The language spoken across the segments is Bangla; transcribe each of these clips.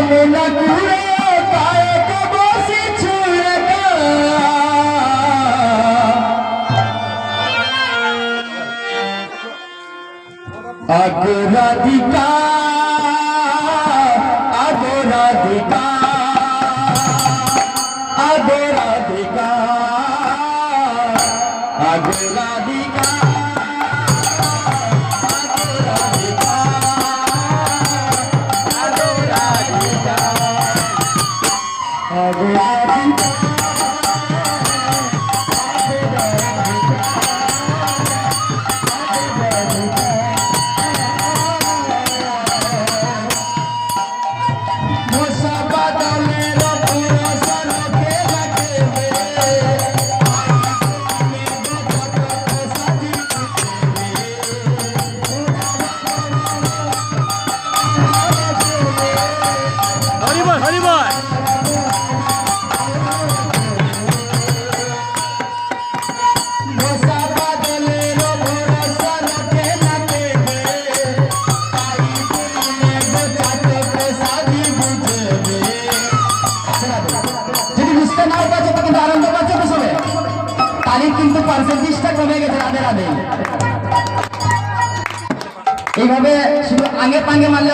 দিলে না ঘুরে পায়ে বসে ছুড়ে অগ্রাধিকার অগ্রাধিকার কিন্তু পার্সেন্টেজটা কমে গেছে রাধে রাধে। এইভাবে শুধু আগে পাঙ্গে মারলে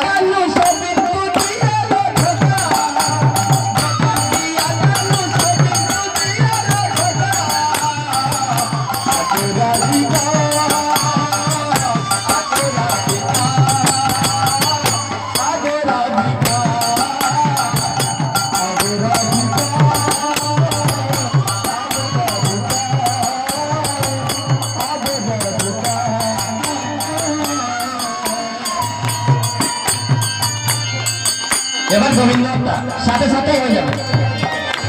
এবার গোবিন্দটা সাথে সাথে হয়ে যাবে।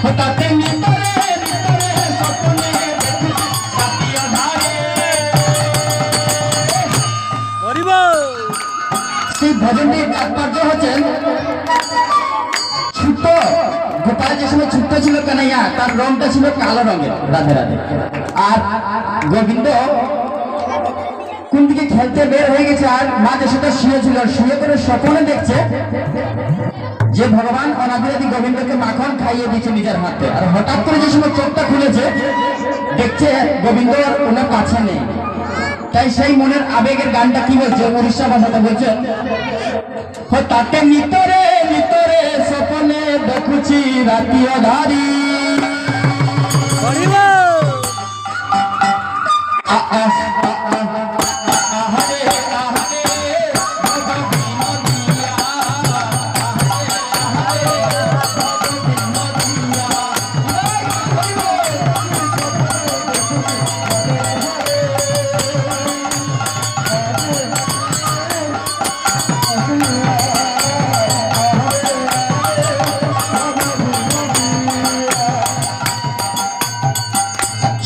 হঠাৎ সেই ভজনটির তাৎপর্য হচ্ছেন ছোট্ট গোপাল যে সময় ছোট্ট ছিল কানাইয়া তার রংটা ছিল কালো রঙের রাধে রাধে। আর গোবিন্দ কোন দিকে খেলতে বের হয়ে গেছে আর মা যে সেটা শুয়ে ছিল, শুয়ে করে স্বপ্নে দেখছে যে ভগবান অনাদিরাদি গোবিন্দকে মাখন খাইয়ে দিচ্ছে নিজের হাতে। আর হঠাৎ করে যে সময় চোখটা খুলেছে দেখছে গোবিন্দ ওনার কাছে নেই। তাই সেই মনের আবেগের গানটা কি বলছে উড়িষ্যা ভাষাতে বলছে, তাতে নিতরে নিতরে স্বপ্নে দেখুছি রাতি অধারি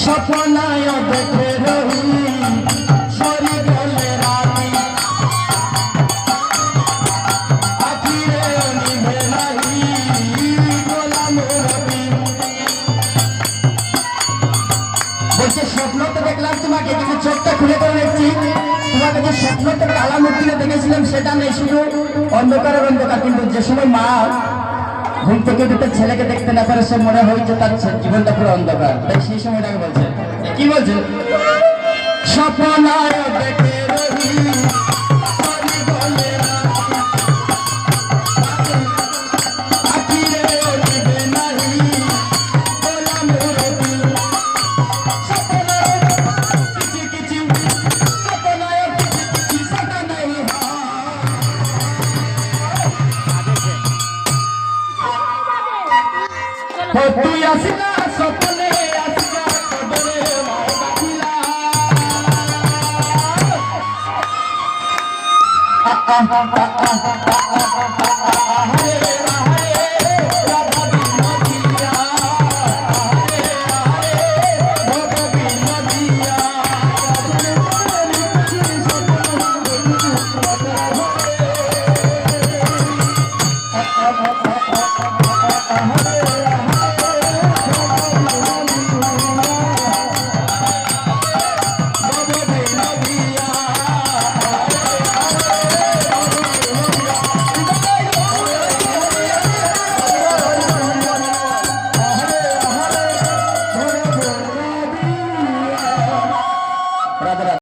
স্বপ্নায় দেখে রহি সরি গলে রাতি আখিরে নিভে নাহি গোলাম রবি। বলছে স্বপ্ন তো দেখলাম তোমাকে, কিন্তু চোখটা খুলে করে দেখছি তোমাকে যে স্বপ্নতে কালা মূর্তিতে দেখেছিলাম সেটা নেই, শুধু অন্ধকারের অন্ধকার। কিন্তু যে সময় মা ঘুম থেকে দুটো ছেলেকে দেখতে না পারে সে মনে হয়েছে তার জীবনটা পুরো অন্ধকার। তাই সেই সময়টাকে বলছে কি বলছে, স্বপ্নায় দেখে রহি তুই আসিলা স্বপ্নে আসিলা কবরে মাও ডাকিলা হরে হরে